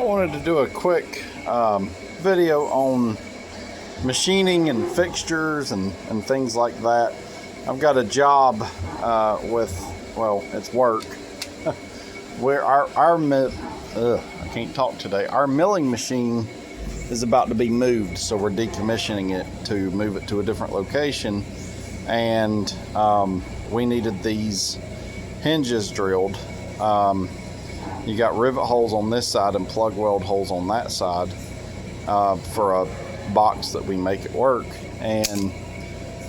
wanted to do a quick video on machining and fixtures and things like that. I've got a job it's work where I can't talk today. Our milling machine is about to be moved, so we're decommissioning it to move it to a different location, and we needed these hinges drilled. You got rivet holes on this side and plug weld holes on that side for a box that we make it work. And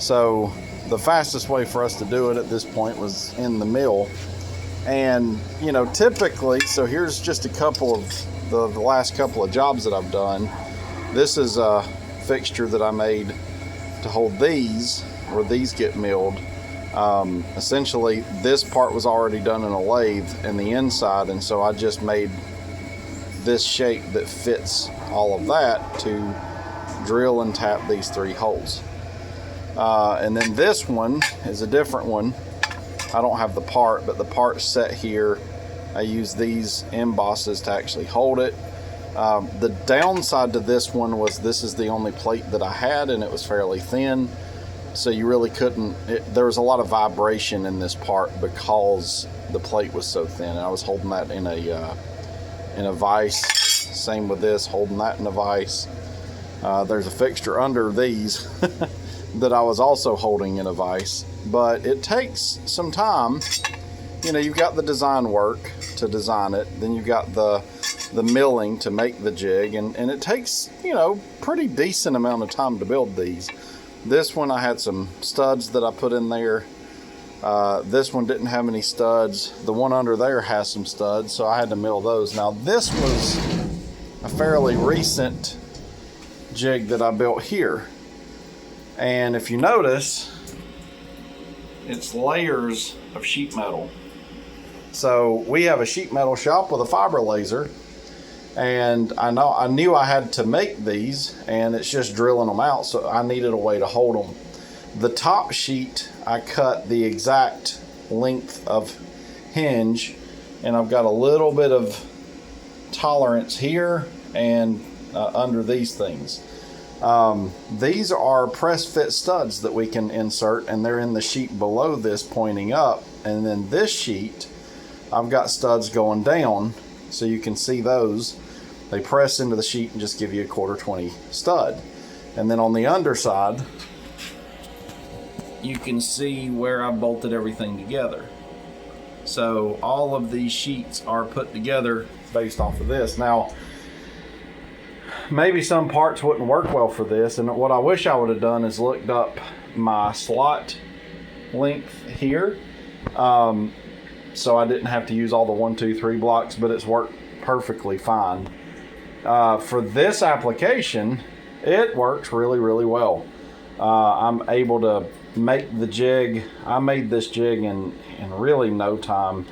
so the fastest way for us to do it at this point was in the mill. And you know, typically, so here's just a couple of the last couple of jobs that I've done. This is a fixture that I made to hold these, where these get milled. Essentially this part was already done in a lathe in the inside, and so I just made this shape that fits all of that to drill and tap these 3 holes. And then this one is a different one. I don't have the part, but the part's set here. I use these embosses to actually hold it. The downside to this one was this is the only plate that I had, and it was fairly thin, so you really couldn't, there was a lot of vibration in this part because the plate was so thin, and I was holding that in a vise. Same with this, holding that in a vise. There's a fixture under these that I was also holding in a vise, but it takes some time. You know, you've got the design work to design it, then you've got the milling to make the jig, and it takes, you know, pretty decent amount of time to build these. This one I had some studs that I put in there. This one didn't have any studs. The one under there has some studs, so I had to mill those. Now this was a fairly recent jig that I built here, and if you notice, it's layers of sheet metal. So we have a sheet metal shop with a fiber laser, and I knew I had to make these, and it's just drilling them out, so I needed a way to hold them. The top sheet, I cut the exact length of hinge, and I've got a little bit of tolerance here and under these things. These are press fit studs that we can insert, and they're in the sheet below this pointing up, and then this sheet I've got studs going down, so you can see those. They press into the sheet and just give you a 1/4 20 stud. And then on the underside, you can see where I bolted everything together. So all of these sheets are put together based off of this. Now, maybe some parts wouldn't work well for this, and what I wish I would have done is looked up my slot length here, so I didn't have to use all the 1, 2, 3 blocks, but it's worked perfectly fine. For this application, it works really, really well. I'm able to make the jig. I made this jig in really no time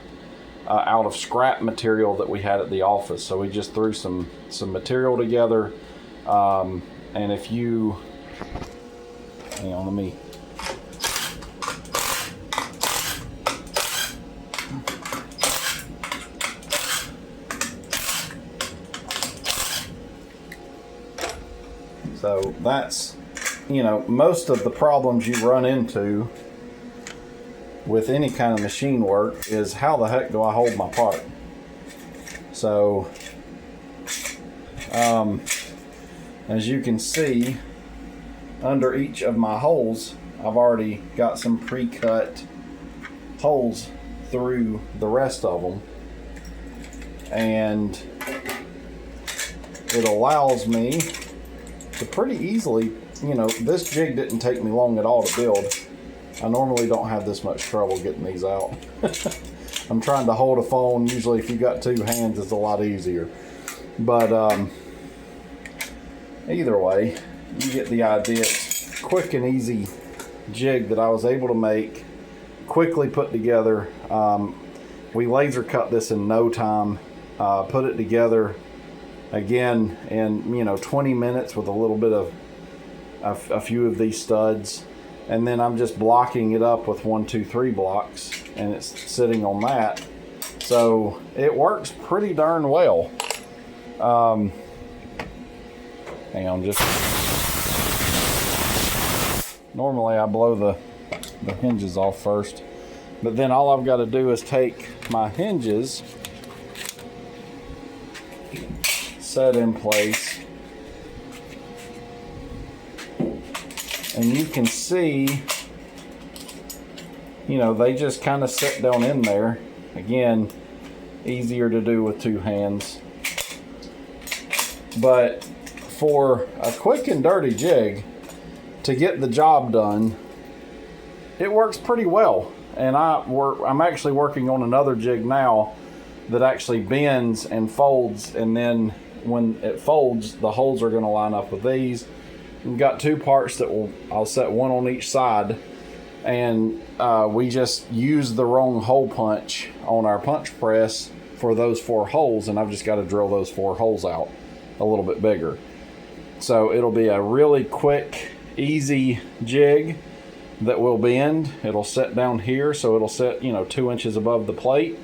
out of scrap material that we had at the office. So we just threw some material together, and if you hang on, let me. So that's, you know, most of the problems you run into with any kind of machine work is how the heck do I hold my part? So as you can see, under each of my holes, I've already got some pre-cut holes through the rest of them, and it allows me to pretty easily, you know, this jig didn't take me long at all to build. I normally don't have this much trouble getting these out. I'm trying to hold a phone. Usually if you've got 2 hands, it's a lot easier. But either way, you get the idea. It's a quick and easy jig that I was able to make, quickly put together. We laser cut this in no time, put it together again in, you know, 20 minutes with a little bit of a few of these studs, and then I'm just blocking it up with 1, 2, 3 blocks, and it's sitting on that. So it works pretty darn well. Hang on, just normally I blow the hinges off first, but then all I've got to do is take my hinges, set in place, and you can see, you know, they just kind of sit down in there. Again, easier to do with two hands. But for a quick and dirty jig, to get the job done, it works pretty well. And I'm actually working on another jig now that actually bends and folds, and then when it folds, the holes are going to line up with these. We've got two parts that I'll set one on each side, and we just used the wrong hole punch on our punch press for those 4 holes, and I've just got to drill those 4 holes out a little bit bigger. So it'll be a really quick, easy jig that will bend. It'll set down here, so it'll set, you know, 2 inches above the plate.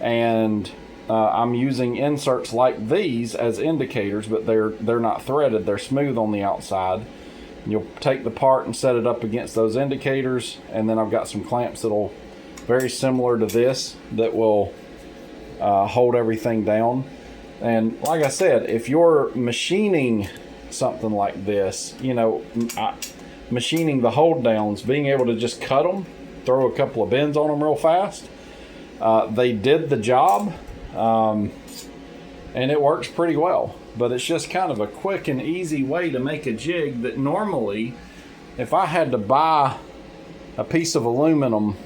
And I'm using inserts like these as indicators, but they're not threaded. They're smooth on the outside. You'll take the part and set it up against those indicators, and then I've got some clamps that'll very similar to this that will hold everything down. And like I said, if you're machining something like this, you know, machining the hold downs, being able to just cut them, throw a couple of bends on them real fast, they did the job, and it works pretty well. But it's just kind of a quick and easy way to make a jig that normally, if I had to buy a piece of aluminum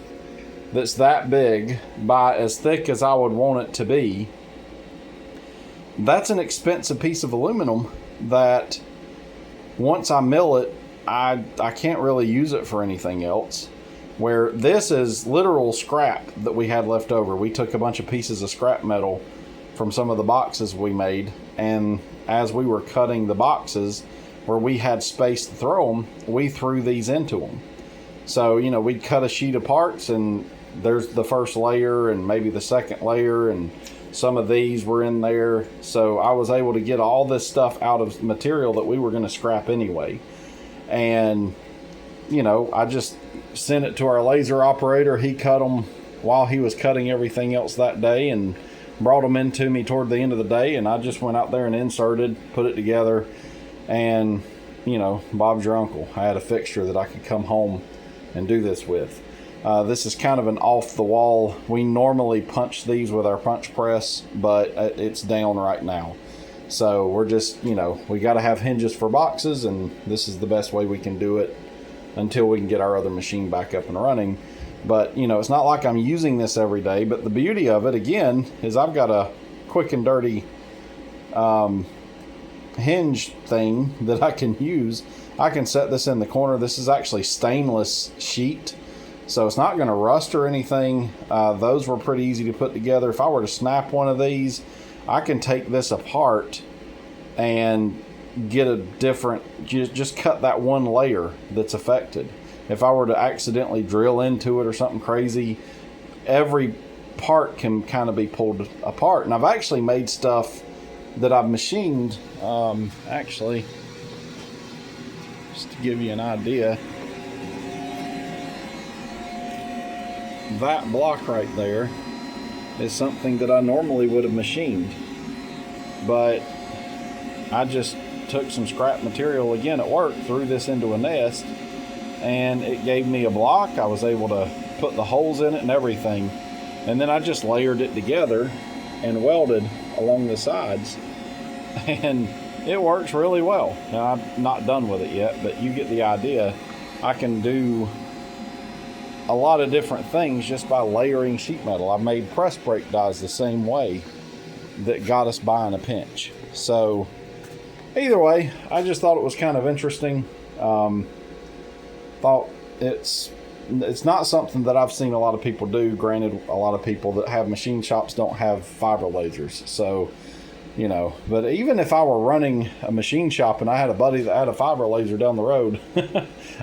that's that big, by as thick as I would want it to be, that's an expensive piece of aluminum that once I mill it, I can't really use it for anything else. Where this is literal scrap that we had left over. We took a bunch of pieces of scrap metal from some of the boxes we made, and as we were cutting the boxes where we had space to throw them, we threw these into them. So, you know, we'd cut a sheet of parts, and there's the first layer and maybe the second layer, and some of these were in there. So I was able to get all this stuff out of material that we were going to scrap anyway. And, you know, I just sent it to our laser operator. He cut them while he was cutting everything else that day, and brought them into me toward the end of the day, and I just went out there and inserted, put it together, and, you know, Bob's your uncle. I had a fixture that I could come home and do this with. This is kind of an off-the-wall. We normally punch these with our punch press, but it's down right now. So we're just, you know, we got to have hinges for boxes, and this is the best way we can do it until we can get our other machine back up and running. But, you know, it's not like I'm using this every day, but the beauty of it, again, is I've got a quick and dirty hinge thing that I can use. I can set this in the corner. This is actually stainless sheet, so it's not going to rust or anything. Those were pretty easy to put together. If I were to snap one of these, I can take this apart and get a different, just cut that one layer that's affected. If I were to accidentally drill into it or something crazy, every part can kind of be pulled apart. And I've actually made stuff that I've machined, actually, just to give you an idea. That block right there is something that I normally would have machined, but I just took some scrap material again at work, threw this into a nest, and it gave me a block. I was able to put the holes in it and everything, and then I just layered it together and welded along the sides, and it works really well. Now, I'm not done with it yet, but you get the idea. I can do a lot of different things just by layering sheet metal. I made press brake dies the same way that got us by in a pinch. So either way, I just thought it was kind of interesting. Thought it's not something that I've seen a lot of people do. Granted, a lot of people that have machine shops don't have fiber lasers, so, you know, but even if I were running a machine shop and I had a buddy that had a fiber laser down the road,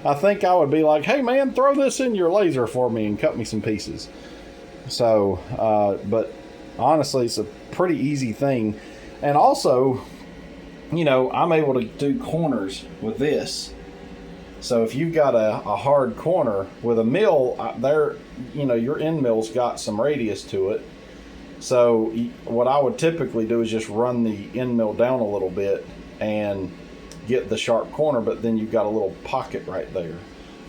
I think I would be like, hey man, throw this in your laser for me and cut me some pieces. So, but honestly, it's a pretty easy thing. And also, you know, I'm able to do corners with this. So if you've got a hard corner with a mill, there, you know, your end mill's got some radius to it. So what I would typically do is just run the end mill down a little bit and get the sharp corner, but then you've got a little pocket right there.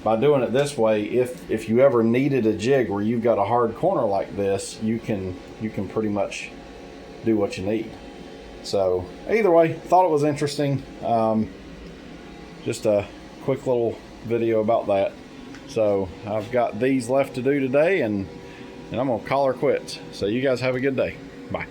By doing it this way, if you ever needed a jig where you've got a hard corner like this, you can pretty much do what you need. So either way, thought it was interesting. Just a quick little video about that. So I've got these left to do today, and I'm gonna call her quits. So you guys have a good day. Bye.